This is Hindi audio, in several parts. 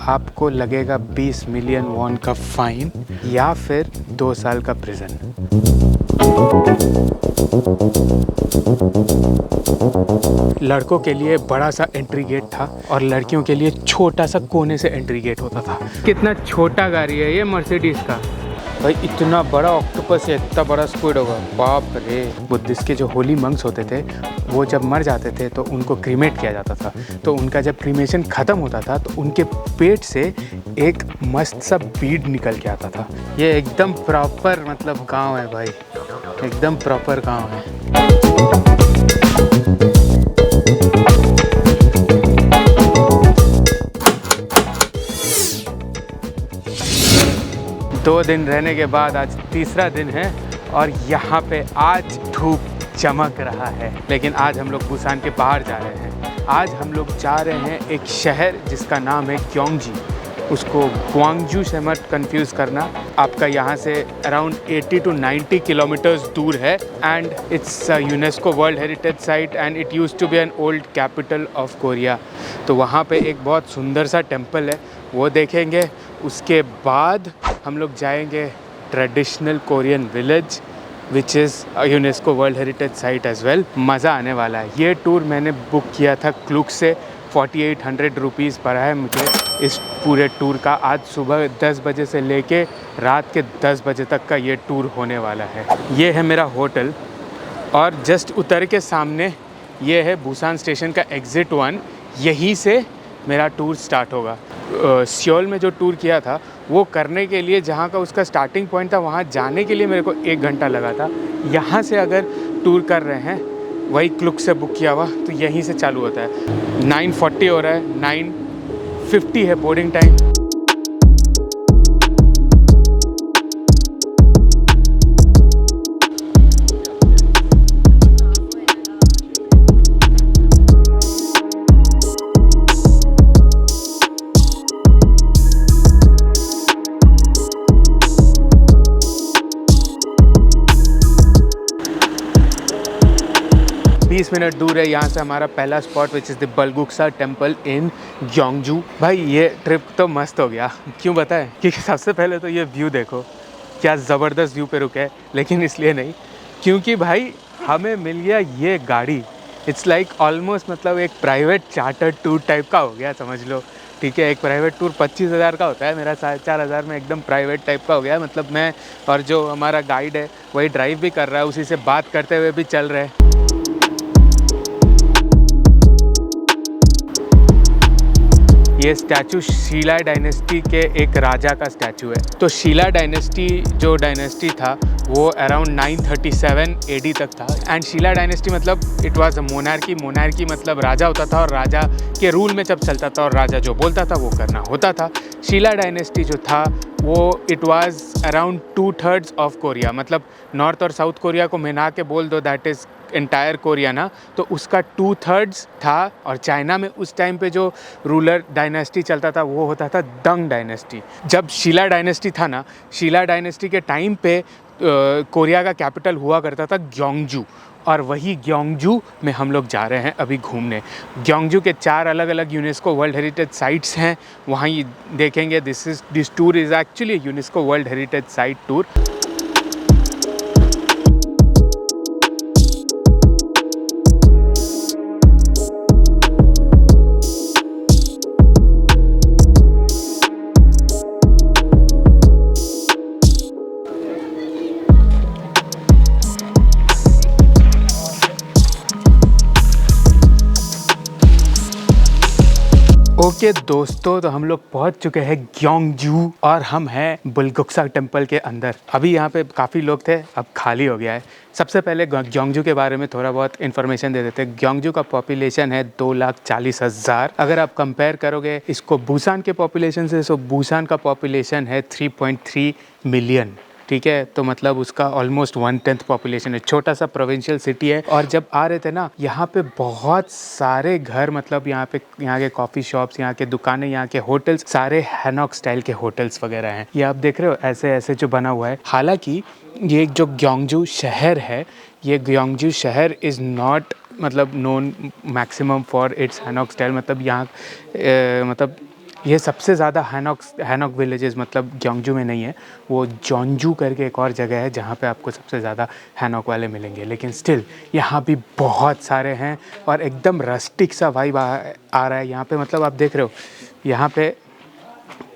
आपको लगेगा 20 मिलियन वॉन का फाइन या फिर 2 साल का प्रिजन। लड़कों के लिए बड़ा सा एंट्री गेट था और लड़कियों के लिए छोटा सा कोने से एंट्री गेट होता था। कितना छोटा गाड़ी है ये मर्सिडीज का। भाई इतना बड़ा ऑक्टोपस है, इतना बड़ा स्क्विड होगा, बाप रे। बुद्धिस्ट के जो होली मंक्स होते थे वो जब मर जाते थे तो उनको क्रीमेट किया जाता था। तो उनका जब क्रीमेशन ख़त्म होता था तो उनके पेट से एक मस्त सा बीड निकल के आता था। ये एकदम प्रॉपर मतलब गांव है भाई, एकदम प्रॉपर गांव है। 2 दिन रहने के बाद आज तीसरा दिन है और यहाँ पे आज धूप चमक रहा है। लेकिन आज हम लोग बुसान के बाहर जा रहे हैं। आज हम लोग जा रहे हैं एक शहर जिसका नाम है ग्योंगजी। उसको ग्वांगजू से मत कंफ्यूज करना। आपका यहाँ से अराउंड 80 to 90 किलोमीटर्स दूर है and it's UNESCO world heritage site and it used to be an old capital of Korea. तो वहाँ पे एक बहुत सुंदर सा टेम्पल है, वो देखेंगे। उसके बाद हम लोग जाएंगे traditional Korean village which is UNESCO world heritage site as well. मज़ा आने वाला है। ये टूर मैंने बुक किया था क्लूक से, 4800 रुपीज़ पड़ा है मुझे इस पूरे टूर का। आज सुबह 10 बजे से लेके रात के 10 बजे तक का ये टूर होने वाला है। ये है मेरा होटल और जस्ट उतर के सामने ये है बुसान स्टेशन का एग्ज़िट 1। यहीं से मेरा टूर स्टार्ट होगा। सियोल में जो टूर किया था वो करने के लिए जहाँ का उसका स्टार्टिंग पॉइंट था वहाँ जाने के लिए मेरे को 1 घंटा लगा था। यहाँ से अगर टूर कर रहे हैं वही क्लुक से बुक किया हुआ तो यहीं से चालू होता है। 9:40 हो रहा है, 9:50 है बोर्डिंग टाइम। 20 मिनट दूर है यहाँ से हमारा पहला spot which is the Bulguksa temple in Gyeongju. भाई ये ट्रिप तो मस्त हो गया। क्यों बताएं? क्योंकि सबसे पहले तो ये व्यू देखो, क्या ज़बरदस्त व्यू पे रुके। लेकिन इसलिए नहीं क्योंकि भाई हमें मिल गया ये गाड़ी। इट्स लाइक ऑलमोस्ट मतलब एक प्राइवेट चार्टर टूर टाइप का हो गया, समझ लो। ठीक है, एक प्राइवेट टूर 25,000 का होता है, मेरा 4,500 में एकदम प्राइवेट टाइप का हो गया। मतलब मैं और जो हमारा गाइड है वही ड्राइव भी कर रहा है, उसी से बात करते हुए भी चल रहे हैं। ये स्टैचू शीला डायनेस्टी के एक राजा का स्टैचू है। तो शीला डायनेस्टी जो डायनेस्टी था वो अराउंड 937 AD तक था। एंड शीला डायनेस्टी मतलब it was a monarchy. Monarchy मतलब राजा होता था और राजा के रूल में जब चलता था और राजा जो बोलता था वो करना होता था। शीला डायनेस्टी जो था वो it was around 2/3 of Korea. मतलब नॉर्थ और साउथ कोरिया को मिला के बोल दो, दैट इज़ एंटायर कोरिया ना। तो उसका 2/3 था। और चाइना में उस टाइम पे जो रूलर डायनेस्टी चलता था वो होता था दंग डायनेस्टी। जब शीला डायनेस्टी था ना, शीला डायनेस्टी के टाइम पे कोरिया का कैपिटल हुआ करता था ग्योंगजू। और वही ग्योंगजू में हम लोग जा रहे हैं अभी घूमने। ग्योंगजू के 4 अलग अलग यूनेस्को वर्ल्ड हेरिटेज साइट्स हैं, वहाँ देखेंगे। This tour is actually UNESCO world heritage site tour. Okay दोस्तों, तो हम लोग पहुंच चुके हैं ग्योंगजू और हम हैं बलगुक्सा टेम्पल के अंदर। अभी यहाँ पे काफ़ी लोग थे, अब खाली हो गया है। सबसे पहले ग्योंगजू के बारे में थोड़ा बहुत इन्फॉर्मेशन दे देते हैं। ग्योंगजू का पॉपुलेशन है 2,40,000। अगर आप कंपेयर करोगे इसको बुसान के पॉपुलेशन से, तो बुसान का पॉपुलेशन है 3.3 मिलियन। ठीक है, तो मतलब उसका ऑलमोस्ट 1/10 पॉपुलेशन है। छोटा सा प्रोविंशियल सिटी है। और जब आ रहे थे ना, यहाँ पे बहुत सारे घर, मतलब यहाँ के कॉफ़ी शॉप्स, यहाँ के दुकानें, यहाँ के होटल्स, सारे हैनॉक स्टाइल के होटल्स वगैरह हैं। ये आप देख रहे हो ऐसे ऐसे जो बना हुआ है। हालांकि ये जो ग्योंगजू शहर है, ये ग्योंगजू शहर इज़ नॉट मतलब known maximum for its hanok style. मतलब यहाँ मतलब ये सबसे ज़्यादा हैनॉक विलेजेस मतलब ग्योंगजू में नहीं है, वो जॉन्जू करके एक और जगह है जहाँ पे आपको सबसे ज़्यादा हैनॉक वाले मिलेंगे। लेकिन स्टिल यहाँ भी बहुत सारे हैं और एकदम रस्टिक सा वाइब आ रहा है यहाँ पे। मतलब आप देख रहे हो यहाँ पे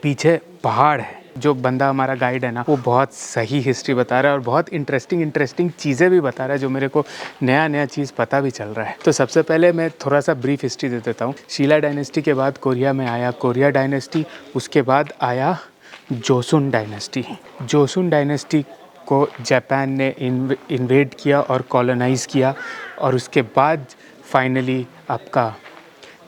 पीछे पहाड़ है। जो बंदा हमारा गाइड है ना, वो बहुत सही हिस्ट्री बता रहा है और बहुत इंटरेस्टिंग चीज़ें भी बता रहा है, जो मेरे को नया चीज़ पता भी चल रहा है। तो सबसे पहले मैं थोड़ा सा ब्रीफ हिस्ट्री दे देता हूँ। शीला डायनेस्टी के बाद कोरिया में आया कोरिया डायनेस्टी, उसके बाद आया जोसुन डायनेस्टी। जोसुन डायनेस्टी को जापान ने इन्वेड किया और कॉलोनाइज़ किया और उसके बाद फाइनली आपका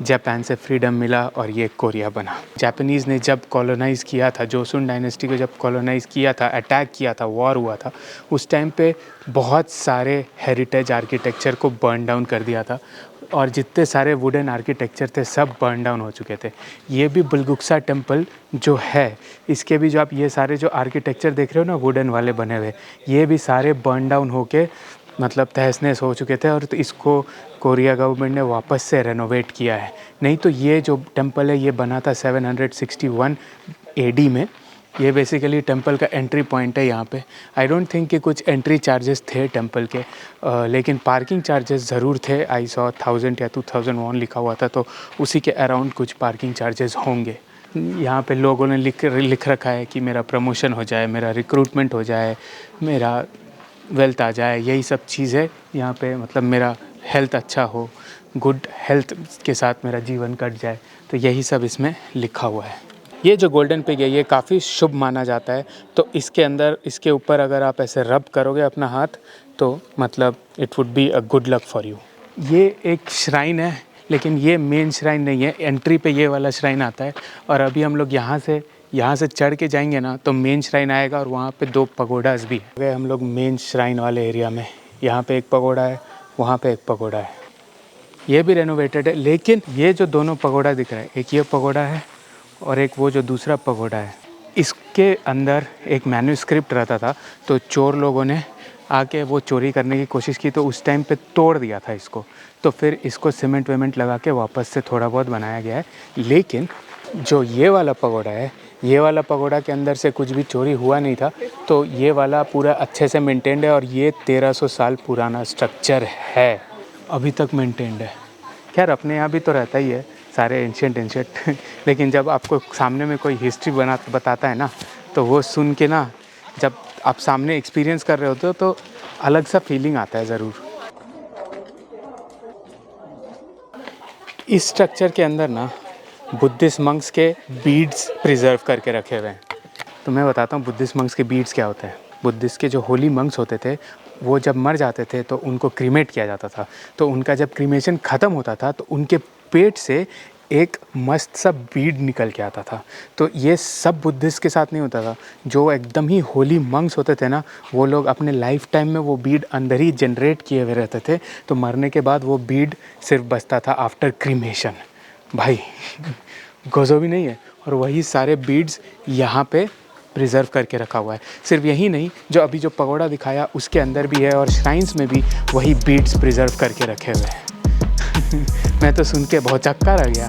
जापान से फ्रीडम मिला और ये कोरिया बना। जापानीज़ ने जब कॉलोनाइज़ किया था, जोसुन डायनेस्टी को जब कॉलोनाइज़ किया था, अटैक किया था, वॉर हुआ था, उस टाइम पे बहुत सारे हेरिटेज आर्किटेक्चर को बर्न डाउन कर दिया था और जितने सारे वुडन आर्किटेक्चर थे सब बर्न डाउन हो चुके थे। ये भी बुलगुक्सा टेम्पल जो है, इसके भी जो आप ये सारे जो आर्किटेक्चर देख रहे हो ना वुडन वाले बने हुए, ये भी सारे बर्न डाउन होके मतलब तहस नहस हो चुके थे और तो इसको कोरिया गवर्नमेंट ने वापस से रेनोवेट किया है। नहीं तो ये जो टेंपल है ये बना था 761 एडी में। ये बेसिकली टेंपल का एंट्री पॉइंट है यहाँ पे। आई डोंट थिंक कि कुछ एंट्री चार्जेस थे टेंपल के, लेकिन पार्किंग चार्जेस ज़रूर थे। आई सॉ 1000 या 2000 वॉन लिखा हुआ था, तो उसी के अराउंड कुछ पार्किंग चार्जेस होंगे। यहाँ पे लोगों ने लिख रखा है कि मेरा प्रमोशन हो जाए, मेरा रिक्रूटमेंट हो जाए, मेरा वेल्थ आ जाए, यही सब चीज़ें यहाँ पे, मतलब मेरा हेल्थ अच्छा हो, गुड हेल्थ के साथ मेरा जीवन कट जाए, तो यही सब इसमें लिखा हुआ है। ये जो गोल्डन पिग है ये काफ़ी शुभ माना जाता है, तो इसके अंदर इसके ऊपर अगर आप ऐसे रब करोगे अपना हाथ तो मतलब it would be a good luck for you. ये एक श्राइन है, लेकिन ये मेन श्राइन नहीं है। एंट्री पे ये वाला श्राइन आता है और अभी हम लोग यहाँ से चढ़ के जाएंगे ना तो मेन श्राइन आएगा और वहाँ पे 2 पगोडास भी है। हम लोग मेन श्राइन वाले एरिया में, यहाँ पे एक पगोडा है, वहाँ पे एक पगोडा है। ये भी रेनोवेटेड है, लेकिन ये जो दोनों पगोडा दिख रहा है, एक ये पगोडा है और एक वो जो दूसरा पगोडा है, इसके अंदर एक मैन्युस्क्रिप्ट रहता था, तो चोर लोगों ने आके वो चोरी करने की कोशिश की, तो उस टाइम पे तोड़ दिया था इसको, तो फिर इसको सीमेंट वेमेंट लगा के वापस से थोड़ा बहुत बनाया गया है। लेकिन जो ये वाला पगोडा है, ये वाला पगोडा के अंदर से कुछ भी चोरी हुआ नहीं था, तो ये वाला पूरा अच्छे से मेंटेन्ड है और ये 1300 साल पुराना स्ट्रक्चर है, अभी तक मेंटेन्ड है। खैर अपने यहाँ भी तो रहता ही है सारे एंशिएंट लेकिन जब आपको सामने में कोई हिस्ट्री बताता है ना, तो वो सुन के ना, जब आप सामने एक्सपीरियंस कर रहे होते हो तो अलग सा फीलिंग आता है ज़रूर। इस स्ट्रक्चर के अंदर ना बुद्धिस्ट मंक्स के बीड्स प्रिजर्व करके रखे हुए हैं। तो मैं बताता हूँ बुद्धिस्ट मंक्स के बीड्स क्या होते हैं। बुद्धिस्ट के जो होली मंक्स होते थे, वो जब मर जाते थे तो उनको क्रीमेट किया जाता था, तो उनका जब क्रीमेशन ख़त्म होता था तो उनके पेट से एक मस्त सा बीड निकल के आता था। तो ये सब बुद्धिस्ट के साथ नहीं होता था। जो एकदम ही होली मंक्स होते थे ना, वो लोग अपने लाइफ टाइम में वो बीड अंदर ही जनरेट किए हुए रहते थे, तो मरने के बाद वो बीड सिर्फ बचता था आफ्टर क्रीमेशन। भाई गज़ब भी नहीं है। और वही सारे बीड्स यहाँ पे प्रिजर्व करके रखा हुआ है। सिर्फ यही नहीं, जो अभी जो पगोडा दिखाया उसके अंदर भी है और श्राइन्स में भी वही बीड्स प्रिजर्व करके रखे हुए हैं मैं तो सुन के बहुत चक्का रह गया।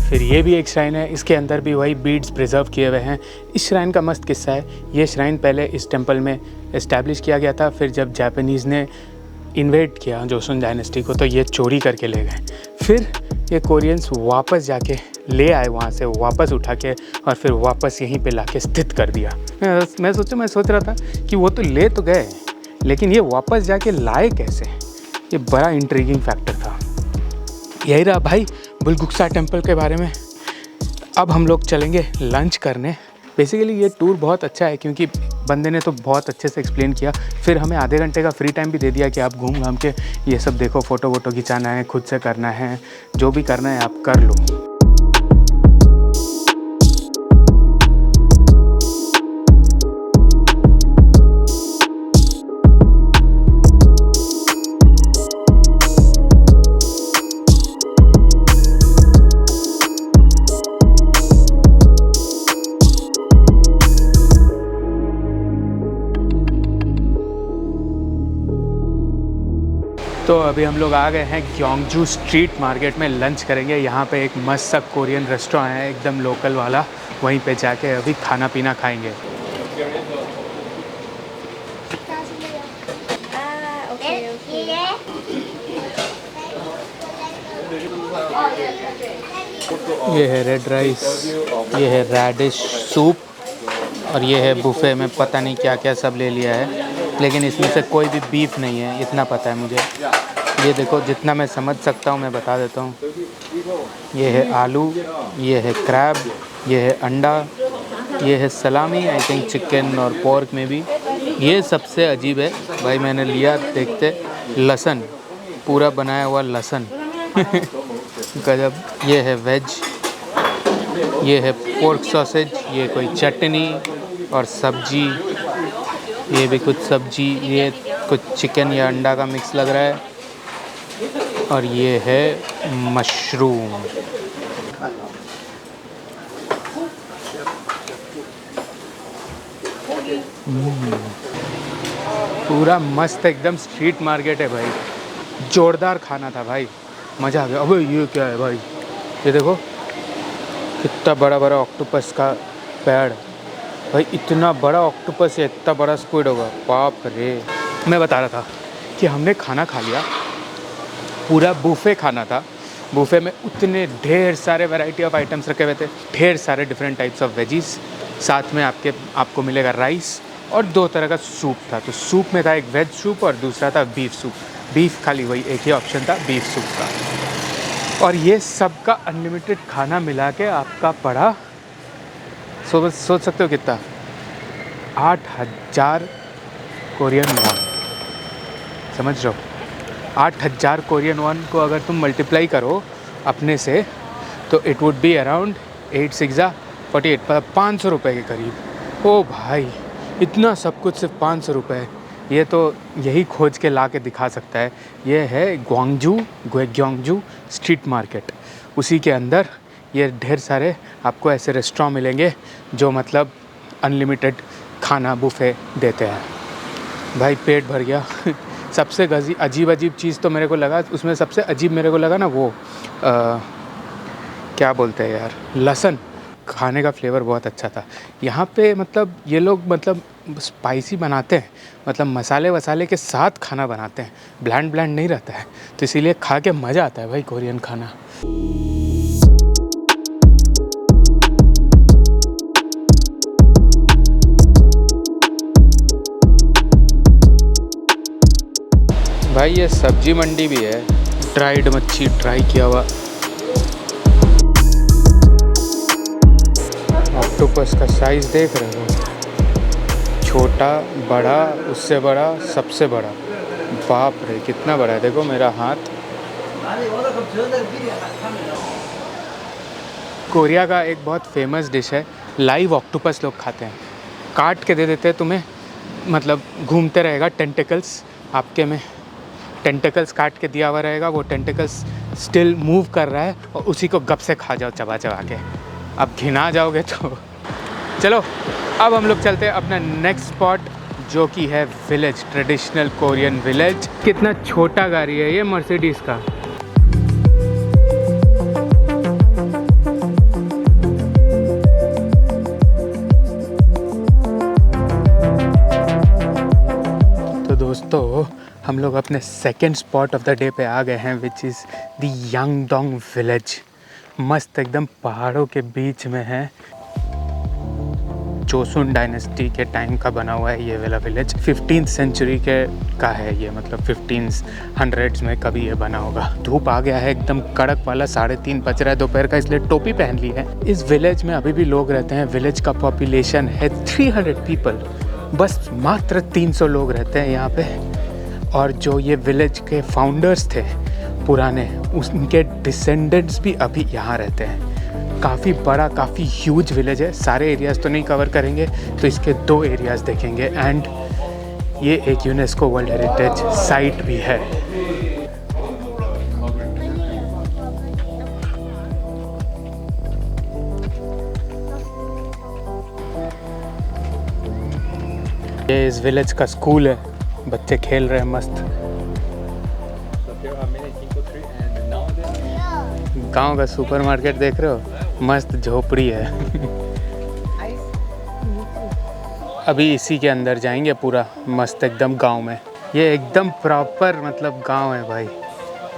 फिर ये भी एक श्राइन है, इसके अंदर भी वही बीड्स प्रिजर्व किए हुए हैं। इस श्राइन का मस्त किस्सा है। ये श्राइन पहले इस टेंपल में इस्टेब्लिश किया गया था, फिर जब जापानीज़ ने इन्वेड किया जोसुन डायनेस्टी को, तो ये चोरी करके ले गए। फिर ये कोरियंस वापस जाके ले आए वहाँ से, वापस उठा के और फिर वापस यहीं पे लाके स्थित कर दिया। मैं सोच रहा था कि वो तो ले तो गए, लेकिन ये वापस जाके लाए कैसे, ये बड़ा इंट्रीगिंग फैक्टर था। यही रहा भाई बुलगुक्सा टेंपल के बारे में। अब हम लोग चलेंगे लंच करने। बेसिकली ये टूर बहुत अच्छा है क्योंकि बंदे ने तो बहुत अच्छे से एक्सप्लेन किया, फिर हमें आधे घंटे का फ्री टाइम भी दे दिया कि आप घूम घाम के ये सब देखो, फ़ोटो वोटो खिंचाना है, खुद से करना है, जो भी करना है आप कर लो। तो अभी हम लोग आ गए हैं ग्योंगजू स्ट्रीट मार्केट में, लंच करेंगे। यहाँ पे एक मस्त सा कोरियन रेस्टोरेंट है एकदम लोकल वाला, वहीं पे जाके अभी खाना पीना खाएंगे। ये है रेड राइस, ये है रेडिश सूप, और ये है बुफे में पता नहीं क्या क्या सब ले लिया है, लेकिन इसमें से कोई भी बीफ नहीं है, इतना पता है मुझे। ये देखो, जितना मैं समझ सकता हूँ मैं बता देता हूँ। ये है आलू, ये है क्रैब, ये है अंडा, ये है सलामी, आई थिंक चिकन और पोर्क में भी। ये सबसे अजीब है भाई, मैंने लिया देखते, लहसुन, पूरा बनाया हुआ लहसुन। गजब। ये है वेज, ये है पोर्क सॉसेज, ये कोई चटनी और सब्जी, ये भी कुछ सब्जी, ये कुछ चिकन या अंडा का मिक्स लग रहा है, और ये है मशरूम। पूरा मस्त एकदम स्ट्रीट मार्केट है भाई, जोरदार खाना था भाई, मज़ा आ गया। अबे ये क्या है भाई, ये देखो कितना बड़ा बड़ा ऑक्टोपस का पैड भाई, इतना बड़ा ऑक्टोपस है, इतना बड़ा स्क्विड होगा, बाप रे। मैं बता रहा था कि हमने खाना खा लिया, पूरा बुफे खाना था। बुफे में उतने ढेर सारे वैरायटी ऑफ आइटम्स रखे हुए थे, ढेर सारे डिफरेंट टाइप्स ऑफ वेजीज, साथ में आपको मिलेगा राइस और 2 तरह का सूप था। तो सूप में था एक वेज सूप और दूसरा था बीफ सूप। बीफ खाली वही एक ही ऑप्शन था, बीफ सूप का। और ये सब का अनलिमिटेड खाना मिला के आपका पड़ा, सोच सकते हो कितना, 8,000 कोरियन वॉन। समझ रहे हो, 8,000 कोरियन वॉन को अगर तुम मल्टीप्लाई करो अपने से, तो इट वुड बी अराउंड 8 6 48, 500 रुपये के करीब। ओ भाई, इतना सब कुछ सिर्फ 500 रुपये। ये तो यही खोज के ला के दिखा सकता है। ये है ग्योंगजू स्ट्रीट मार्केट, उसी के अंदर ये ढेर सारे आपको ऐसे रेस्टोरेंट मिलेंगे जो मतलब अनलिमिटेड खाना बुफे देते हैं। भाई पेट भर गया। सबसे अजीब चीज़ तो मेरे को लगा, उसमें सबसे अजीब मेरे को लगा ना वो क्या बोलते हैं यार, लहसुन। खाने का फ्लेवर बहुत अच्छा था। यहाँ पे मतलब ये लोग मतलब स्पाइसी बनाते हैं, मतलब मसाले वसाले के साथ खाना बनाते हैं, ब्लैंड नहीं रहता है, तो इसीलिए खा के मज़ा आता है भाई कोरियन खाना। भाई ये सब्जी मंडी भी है, ड्राइड मच्छी ट्राई किया हुआ, ऑक्टोपस का साइज़ देख रहे हो, छोटा बड़ा, उससे बड़ा, सबसे बड़ा, बाप रे कितना बड़ा है, देखो मेरा हाथ। कोरिया का एक बहुत फेमस डिश है, लाइव ऑक्टोपस लोग खाते हैं, काट के दे देते हैं तुम्हें, मतलब घूमते रहेगा टेंटिकल्स आपके में, टेंटिकल्स काट के दिया हुआ रहेगा, वो टेंटिकल्स स्टिल मूव कर रहा है और उसी को गप से खा जाओ चबा के। अब घिना जाओगे तो। चलो अब हम लोग चलते हैं अपना नेक्स्ट स्पॉट, जो कि है विलेज, ट्रेडिशनल कोरियन विलेज। कितना छोटा गाड़ी है ये मर्सिडीज़ का। तो दोस्तों हम लोग अपने second spot of the day पे आ गए हैं, which is the Yangdong village. मस्त एकदम पहाड़ों के बीच में है, जोसुन डायनेस्टी के टाइम का बना हुआ है ये वाला विलेज। 15th सेंचुरी का है ये, मतलब 1500s में कभी ये बना होगा। धूप आ गया है एकदम कड़क वाला, 3:30 बज रहा है दोपहर का, इसलिए टोपी पहन ली है। इस विलेज में अभी भी लोग रहते हैं। विलेज का पॉपुलेशन है 300 पीपल, बस मात्र 300 लोग रहते हैं यहाँ पे। और जो ये विलेज के फाउंडर्स थे पुराने, उनके डिसेंडेंट्स भी अभी यहाँ रहते हैं। काफ़ी बड़ा, काफ़ी ह्यूज विलेज है। सारे एरियाज़ तो नहीं कवर करेंगे, तो इसके 2 एरियाज़ देखेंगे। एंड ये एक यूनेस्को वर्ल्ड हेरिटेज साइट भी है। ये इस विलेज का स्कूल है, बच्चे खेल रहे हैं मस्त। गांव का सुपरमार्केट देख रहे हो, मस्त झोपड़ी है। अभी इसी के अंदर जाएंगे, पूरा मस्त एकदम गांव में। ये एकदम प्रॉपर मतलब गांव है भाई,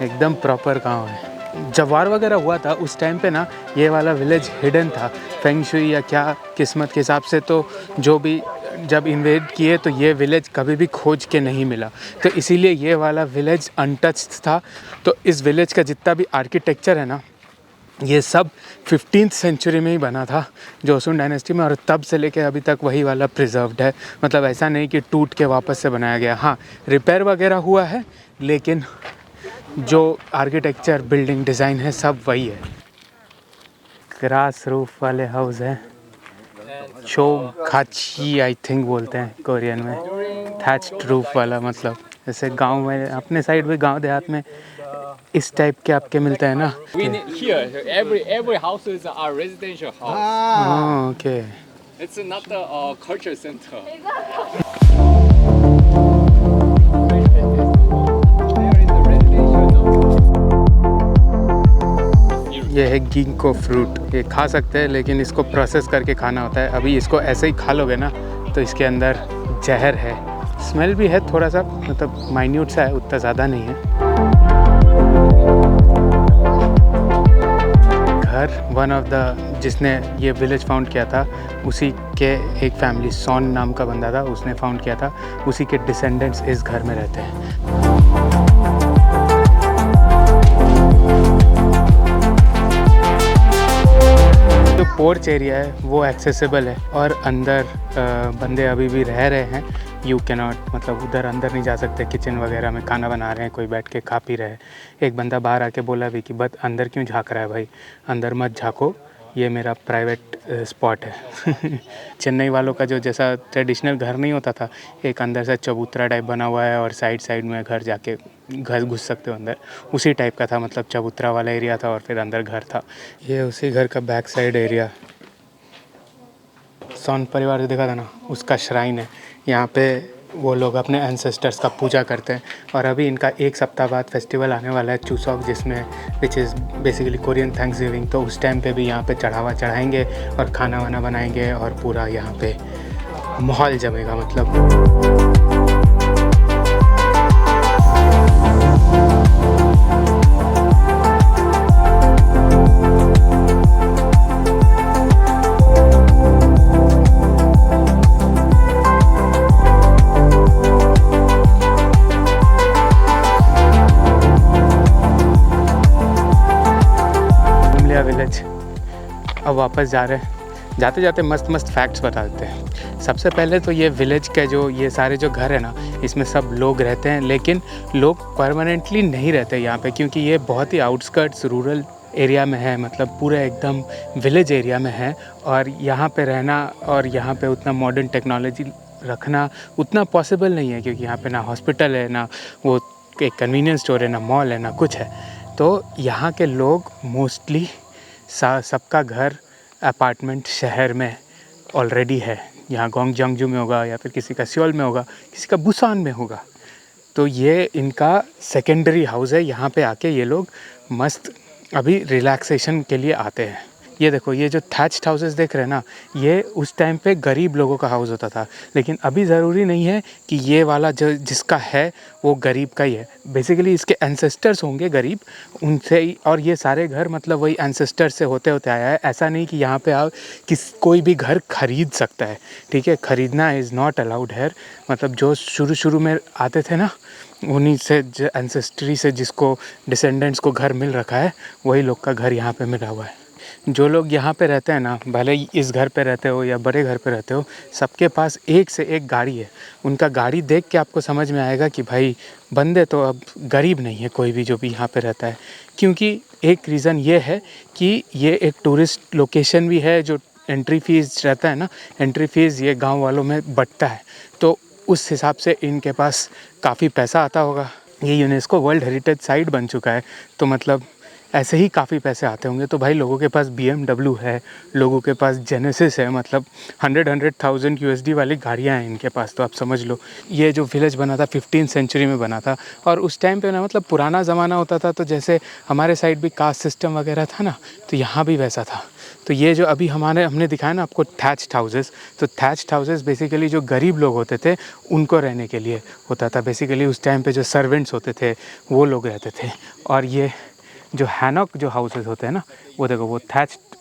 एकदम प्रॉपर गांव है। जब वार वगैरह हुआ था उस टाइम पे ना, ये वाला विलेज हिडन था, फेंग शुई या क्या किस्मत के हिसाब से, तो जो भी जब इन्वेड किए तो ये विलेज कभी भी खोज के नहीं मिला, तो इसीलिए ये वाला विलेज अनटच्ड था। तो इस विलेज का जितना भी आर्किटेक्चर है ना, ये सब 15th सेंचुरी में ही बना था, जोसुन डायनेस्टी में, और तब से लेके अभी तक वही वाला प्रिजर्व्ड है। मतलब ऐसा नहीं कि टूट के वापस से बनाया गया, हाँ रिपेयर वगैरह हुआ है, लेकिन जो आर्किटेक्चर बिल्डिंग डिज़ाइन है सब वही है। ग्रास रूफ वाले हाउस है, चोगाची आई थिंक बोलते हैं कोरियन में, थैच्ड रूफ वाला। मतलब जैसे गांव में अपने साइड में, गांव देहात में इस टाइप के आपके मिलते हैं ना। Here, every houses are residential house. हाँ okay. It's not a culture center. ये है गिंको फ्रूट, ये खा सकते हैं लेकिन इसको प्रोसेस करके खाना होता है। अभी इसको ऐसे ही खा लोगे ना तो इसके अंदर जहर है। स्मेल भी है थोड़ा सा, मतलब माइन्यूट सा है, उतना ज़्यादा नहीं है। घर वन ऑफ द जिसने ये विलेज फाउंड किया था, उसी के एक फैमिली, सॉन नाम का बंदा था, उसने फाउंड किया था। उसी के डिसेंडेंट्स इस घर में रहते हैं। जो पोर्च एरिया है वो एक्सेसिबल है, और अंदर बंदे अभी भी रह रहे हैं। यू कैनॉट, मतलब उधर अंदर नहीं जा सकते। किचन वगैरह में खाना बना रहे हैं, कोई बैठ के खा पी रहे हैं। एक बंदा बाहर आके बोला भी कि बस अंदर क्यों झाँक रहा है भाई, अंदर मत झाँको, ये मेरा प्राइवेट स्पॉट है। चेन्नई वालों का जो जैसा ट्रेडिशनल घर नहीं होता था, एक अंदर से चबूतरा टाइप बना हुआ है और साइड साइड में घर जाके घर घुस सकते हो अंदर, उसी टाइप का था। मतलब चबूतरा वाला एरिया था और फिर अंदर घर था। ये उसी घर का बैक साइड एरिया, सॉन परिवार जो देखा था ना, उसका श्राइन है। यहाँ पे वो लोग अपने एंसेस्टर्स का पूजा करते हैं। और अभी इनका एक सप्ताह बाद फेस्टिवल आने वाला है, चुसॉक, जिसमें which is basically Korean Thanksgiving. तो उस टाइम पे भी यहाँ पे चढ़ावा चढ़ाएंगे और खाना वाना बनाएंगे और पूरा यहाँ पे माहौल जमेगा। मतलब विलेज अब वापस जा रहे हैं। जाते जाते मस्त मस्त फैक्ट्स बता देते हैं। सबसे पहले तो ये विलेज के जो ये सारे जो घर है ना, इसमें सब लोग रहते हैं, लेकिन लोग परमानेंटली नहीं रहते यहाँ पे, क्योंकि ये बहुत ही आउटस्कर्ट्स रूरल एरिया में है। मतलब पूरा एकदम विलेज एरिया में है, और यहाँ पे रहना और यहाँ पे उतना मॉडर्न टेक्नोलॉजी रखना उतना पॉसिबल नहीं है, क्योंकि यहाँ पे ना हॉस्पिटल है, ना वो एक कन्वीनियंस स्टोर है, ना मॉल है, ना कुछ है। तो यहाँ के लोग मोस्टली सबका घर अपार्टमेंट शहर में ऑलरेडी है। यहाँ गोंगजंगजू में होगा, या फिर किसी का सियोल में होगा, किसी का बुसान में होगा। तो ये इनका सेकेंडरी हाउस है। यहाँ पे आके ये लोग मस्त अभी रिलैक्सेशन के लिए आते हैं। ये देखो, ये जो थैच्ड हाउसेस देख रहे हैं ना, ये उस टाइम पे गरीब लोगों का हाउस होता था, लेकिन अभी ज़रूरी नहीं है कि ये वाला जो जिसका है वो गरीब का ही है। बेसिकली इसके एंसेस्टर्स होंगे गरीब, उनसे ही, और ये सारे घर मतलब वही एंसेस्टर्स से होते होते आया है। ऐसा नहीं कि यहाँ पे आप कोई भी घर खरीद सकता है, ठीक है, ख़रीदना इज़ नॉट अलाउड है। मतलब जो शुरू में आते थे ना, उन्हीं से एंसेस्ट्री से जिसको डिसेंडेंट्स को घर मिल रखा है, वही लोग का घर यहाँ पे मिला हुआ है। जो लोग यहाँ पे रहते हैं ना, भले ही इस घर पे रहते हो या बड़े घर पे रहते हो, सबके पास एक से एक गाड़ी है। उनका गाड़ी देख के आपको समझ में आएगा कि भाई बंदे तो अब गरीब नहीं है कोई भी जो भी यहाँ पे रहता है। क्योंकि एक रीज़न ये है कि ये एक टूरिस्ट लोकेशन भी है। जो एंट्री फ़ीस रहता है ना, एंट्री फ़ीस ये गाँव वालों में बँटता है, तो उस हिसाब से इनके पास काफ़ी पैसा आता होगा। ये यूनेस्को वर्ल्ड हेरिटेज साइट बन चुका है, तो मतलब ऐसे ही काफ़ी पैसे आते होंगे। तो भाई लोगों के पास BMW है, लोगों के पास जेनेसिस है, मतलब 100,000 USD वाली गाड़ियाँ हैं इनके पास। तो आप समझ लो ये जो विलेज बना था 15th सेंचुरी में बना था। और उस टाइम पे ना मतलब पुराना ज़माना होता था, तो जैसे हमारे साइड भी कास्ट सिस्टम वगैरह था ना, तो यहाँ भी वैसा था। तो ये जो अभी हमने दिखाया ना आपको थैच्ड हाउसेस, तो थैच्ड हाउसेस बेसिकली जो गरीब लोग होते थे उनको रहने के लिए होता था। बेसिकली उस टाइम पे जो सर्वेंट्स होते थे वो लोग रहते थे। और ये जो हैनॉक जो हाउसेस होते हैं ना, वो देखो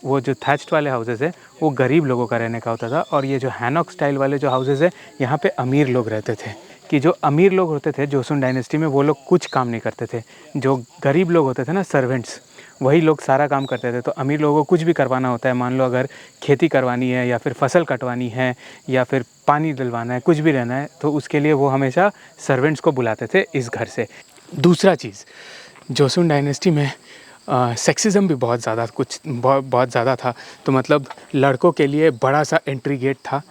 वो जो थैच्ड वाले हाउसेस है वो गरीब लोगों का रहने का होता था। और ये जो हैनॉक स्टाइल वाले जो हाउसेस है यहाँ पे अमीर लोग रहते थे। कि जो अमीर लोग होते थे जोसुन डायनेस्टी में, वो लोग कुछ काम नहीं करते थे। जो गरीब लोग होते थे ना, सर्वेंट्स, वही लोग सारा काम करते थे। तो अमीर लोगों को कुछ भी करवाना होता है, मान लो अगर खेती करवानी है या फिर फसल कटवानी है या फिर पानी डलवाना है, कुछ भी रहना है, तो उसके लिए वो हमेशा सर्वेंट्स को बुलाते थे इस घर से। दूसरा चीज़, जोसुन डायनेस्टी में सेक्सिज़म भी बहुत ज़्यादा था। तो मतलब लड़कों के लिए बड़ा सा एंट्री गेट था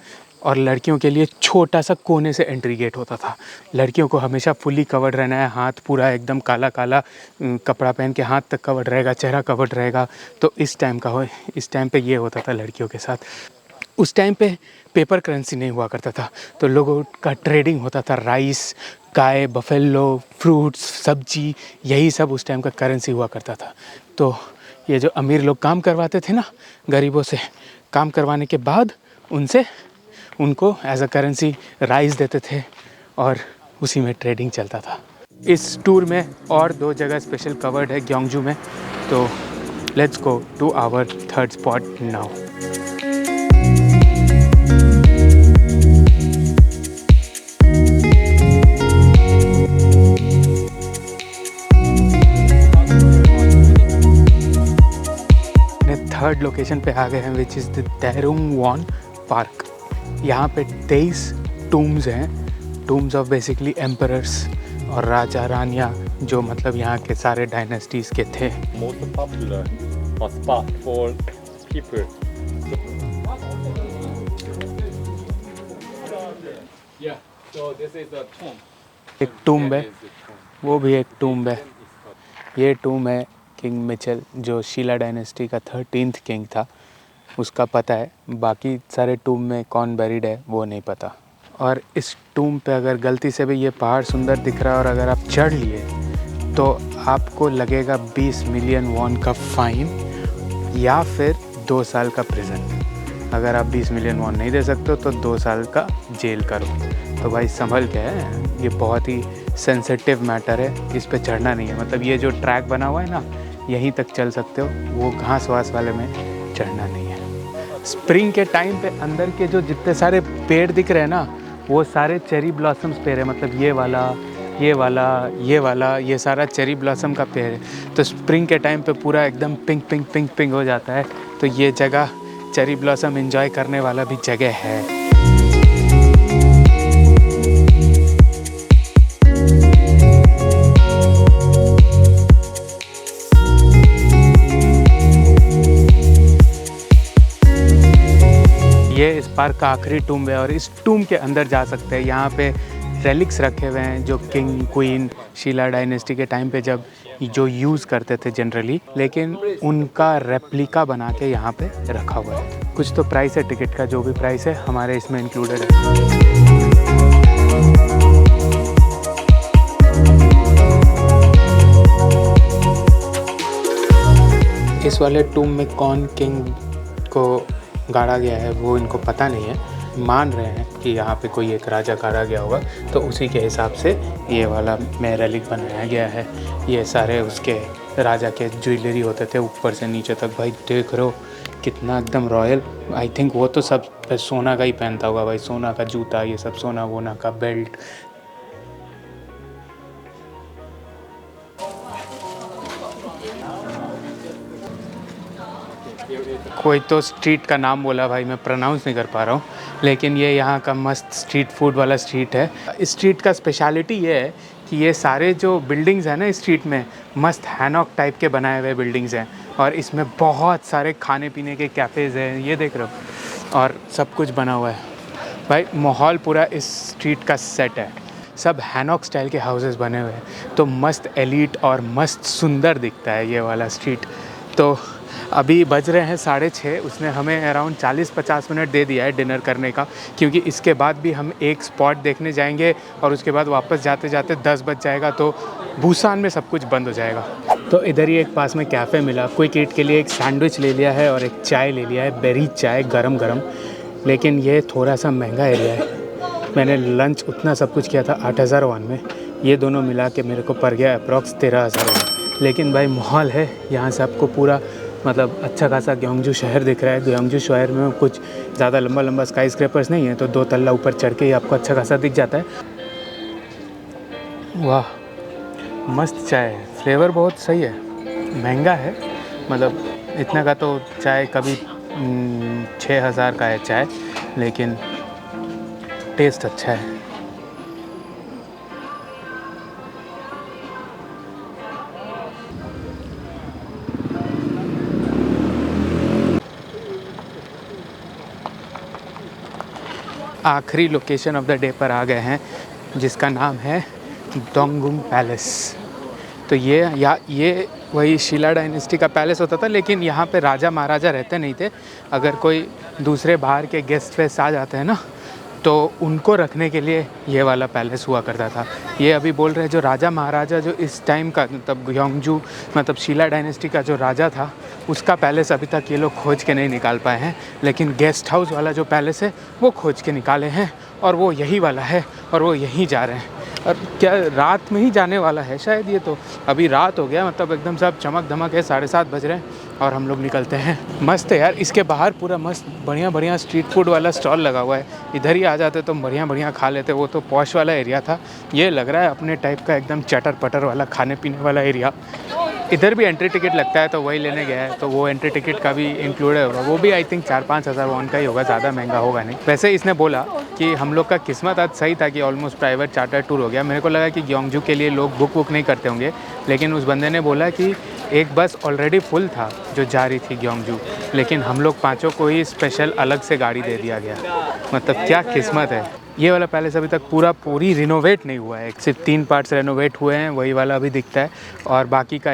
और लड़कियों के लिए छोटा सा कोने से एंट्री गेट होता था। लड़कियों को हमेशा फुली कवर्ड रहना है, हाथ पूरा एकदम काला काला कपड़ा पहन के हाथ तक कवर्ड रहेगा, चेहरा कवर्ड रहेगा। तो इस टाइम पे ये होता था लड़कियों के साथ। उस टाइम पे पेपर करेंसी नहीं हुआ करता था, तो लोगों का ट्रेडिंग होता था। राइस, गाय, बफेलो, फ्रूट्स, सब्जी, यही सब उस टाइम का करेंसी हुआ करता था। तो ये जो अमीर लोग काम करवाते थे ना गरीबों से, काम करवाने के बाद उनको एज अ करेंसी राइस देते थे और उसी में ट्रेडिंग चलता था। इस टूर में और 2 जगह स्पेशल कवर्ड है ग्योंगजू में। तो let's go to our third spot now. Third location पे आ गए हैं, which is the Daereungwon park. यहाँ पे 23 टूम्स हैं, टूम्स ऑफ बेसिकली एम्परर्स और राजा रानियाँ, जो मतलब यहाँ के सारे डायनेस्टीज़ के थे। Most popular spot for people. Yeah, so this is the tomb. एक टूम्ब है, वो भी एक टूम्ब है। ये टूम्ब है किंग मिचेल, जो शीला डायनेस्टी का 13th किंग था, उसका पता है। बाकी सारे टूम्ब में कौन बेरिड है वो नहीं पता। और इस टूम्ब पे अगर गलती से भी ये पहाड़ सुंदर दिख रहा है और अगर आप चढ़ लिए तो आपको लगेगा 20 मिलियन वॉन का फ़ाइन या फिर 2 साल का प्रिजन। अगर आप 20 मिलियन वॉन नहीं दे सकते हो तो 2 साल का जेल करो। तो भाई संभल के है, ये बहुत ही सेंसिटिव मैटर है, इस पे चढ़ना नहीं है। मतलब ये जो ट्रैक बना हुआ है ना, यहीं तक चल सकते हो, वो घास वास वाले में चढ़ना नहीं है। स्प्रिंग के टाइम पे अंदर के जो जितने सारे पेड़ दिख रहे हैं ना, वो सारे चेरी ब्लॉसम्स पेड़ है। मतलब ये वाला ये सारा चेरी ब्लॉसम का पेड़ है। तो स्प्रिंग के टाइम पे पूरा एकदम पिंक हो जाता है। तो ये जगह चेरी ब्लॉसम एंजॉय करने वाला भी जगह है। ये इस पार्क का आखिरी टूम्ब है और इस टूम्ब के अंदर जा सकते हैं। यहाँ पे रेलिक्स रखे हुए हैं जो किंग क्वीन शीला डायनेस्टी के टाइम पे जब जो यूज़ करते थे जनरली, लेकिन उनका रेप्लिका बना के यहाँ पे रखा हुआ है। कुछ तो प्राइस है टिकट का, जो भी प्राइस है हमारे इसमें इंक्लूडेड है। इस वाले टूम्ब में कौन किंग को गाड़ा गया है वो इनको पता नहीं है। मान रहे हैं कि यहाँ पे कोई एक राजा गाड़ा गया होगा, तो उसी के हिसाब से ये वाला में रेलिक बनाया गया है। ये सारे उसके राजा के ज्वेलरी होते थे ऊपर से नीचे तक। भाई देख रहे हो कितना एकदम रॉयल। आई थिंक वो तो सब सोना का ही पहनता होगा भाई, सोना का जूता, ये सब सोना वोना का बेल्ट। कोई तो स्ट्रीट का नाम बोला भाई, मैं प्रोनाउंस नहीं कर पा रहा हूँ, लेकिन ये यहाँ का मस्त स्ट्रीट फूड वाला स्ट्रीट है। इस स्ट्रीट का स्पेशलिटी ये है कि ये सारे जो बिल्डिंग्स हैं ना इस स्ट्रीट में, मस्त हैनॉक टाइप के बनाए हुए बिल्डिंग्स हैं और इसमें बहुत सारे खाने पीने के कैफ़ेज़ हैं, ये देख रहे हो, और सब कुछ बना हुआ है। भाई माहौल पूरा इस स्ट्रीट का सेट है। सब हैनॉक स्टाइल के हाउसेस बने हुए हैं, तो मस्त एलीट और मस्त सुंदर दिखता है ये वाला स्ट्रीट। तो अभी बज रहे हैं 6:30, उसने हमें अराउंड 40-50 मिनट दे दिया है डिनर करने का, क्योंकि इसके बाद भी हम एक स्पॉट देखने जाएंगे और उसके बाद वापस जाते जाते 10 बज जाएगा, तो बुसान में सब कुछ बंद हो जाएगा। तो इधर ही एक पास में कैफ़े मिला, क्विक ईट के लिए एक सैंडविच ले लिया है और एक चाय ले लिया है, बेरी चाय गरम गरम। लेकिन ये थोड़ा सा महंगा एरिया है, मैंने लंच उतना सब कुछ किया था 8,000 वॉन में, ये दोनों मिला के मेरे को पड़ गया अप्रॉक्स 13,000 वॉन। लेकिन भाई माहौल है यहाँ से, आपको पूरा मतलब अच्छा खासा ग्योंगजू शहर दिख रहा है। ग्योंगजू शहर में कुछ ज़्यादा लंबा स्काई स्क्रैपर्स नहीं है, तो 2 तल्ला ऊपर चढ़ के ही आपको अच्छा खासा दिख जाता है। वाह मस्त चाय है, फ्लेवर बहुत सही है, महंगा है, मतलब इतना का तो चाय कभी 6,000 का है चाय, लेकिन टेस्ट अच्छा है। आखिरी लोकेशन ऑफ द डे पर आ गए हैं, जिसका नाम है डोंगुम पैलेस। तो ये वही शीला डायनेस्टी का पैलेस होता था, लेकिन यहाँ पे राजा महाराजा रहते नहीं थे। अगर कोई दूसरे बाहर के गेस्ट वेस्ट आ जाते हैं ना, तो उनको रखने के लिए ये वाला पैलेस हुआ करता था। ये अभी बोल रहे हैं जो राजा महाराजा जो इस टाइम का, मतलब ग्योंगजू मतलब शीला डायनेस्टी का जो राजा था, उसका पैलेस अभी तक ये लोग खोज के नहीं निकाल पाए हैं। लेकिन गेस्ट हाउस वाला जो पैलेस है वो खोज के निकाले हैं, और वो यही वाला है, और वो यहीं जा रहे हैं। और क्या रात में ही जाने वाला है शायद, ये तो अभी रात हो गया, मतलब एकदम सब चमक धमक है, 7:30 बज रहे हैं और हम लोग निकलते हैं। मस्त है यार, इसके बाहर पूरा मस्त बढ़िया स्ट्रीट फूड वाला स्टॉल लगा हुआ है, इधर ही आ जाते तो बढ़िया खा लेते। वो तो पॉश वाला एरिया था, ये लग रहा है अपने टाइप का एकदम चटर पटर वाला खाने पीने वाला एरिया। इधर भी एंट्री टिकट लगता है, तो वही लेने गया है, तो वो एंट्री टिकट का भी इंक्लूड होगा, वो भी आई थिंक 4-5 हज़ार वॉन का ही होगा, ज़्यादा महंगा होगा नहीं। वैसे इसने बोला कि हम लोग का किस्मत आज सही था कि ऑलमोस्ट प्राइवेट चार्टर टूर हो गया। मेरे को लगा कि ग्योंगजू के लिए लोग बुक नहीं करते होंगे, लेकिन उस बंदे ने बोला कि एक बस ऑलरेडी फुल था जो जा रही थी ग्योंगजू, लेकिन हम लोग 5 को ही स्पेशल अलग से गाड़ी दे दिया गया। मतलब क्या किस्मत है। ये वाला पैलेस अभी तक पूरी रिनोवेट नहीं हुआ है, सिर्फ 3 पार्ट्स रेनोवेट हुए हैं, वही वाला अभी दिखता है, और बाकी का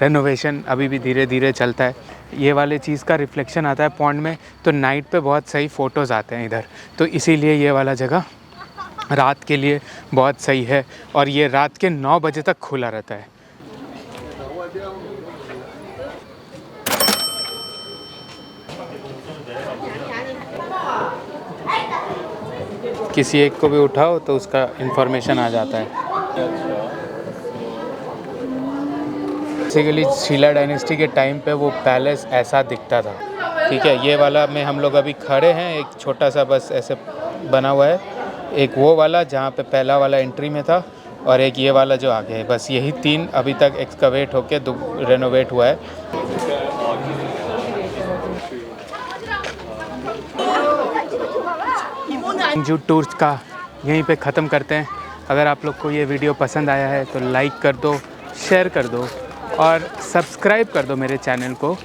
रेनोवेशन अभी भी धीरे धीरे चलता है। ये वाले चीज़ का रिफ्लेक्शन आता है पॉन्ड में, तो नाइट पे बहुत सही फ़ोटोज़ आते हैं इधर, तो इसीलिए ये वाला जगह रात के लिए बहुत सही है, और ये रात के 9 बजे तक खुला रहता है। किसी एक को भी उठाओ तो उसका इन्फॉर्मेशन आ जाता है। बेसिकली शीला डायनेस्टी के टाइम पे वो पैलेस ऐसा दिखता था, ठीक है। ये वाला में हम लोग अभी खड़े हैं, एक छोटा सा बस ऐसे बना हुआ है, एक वो वाला जहाँ पे पहला वाला एंट्री में था, और एक ये वाला जो आगे है। बस यही 3 अभी तक एक्सकवेट होके रेनोवेट हुआ है। ग्योंगजू टूर्स का यहीं पे ख़त्म करते हैं। अगर आप लोग को ये वीडियो पसंद आया है तो लाइक कर दो, शेयर कर दो और सब्सक्राइब कर दो मेरे चैनल को।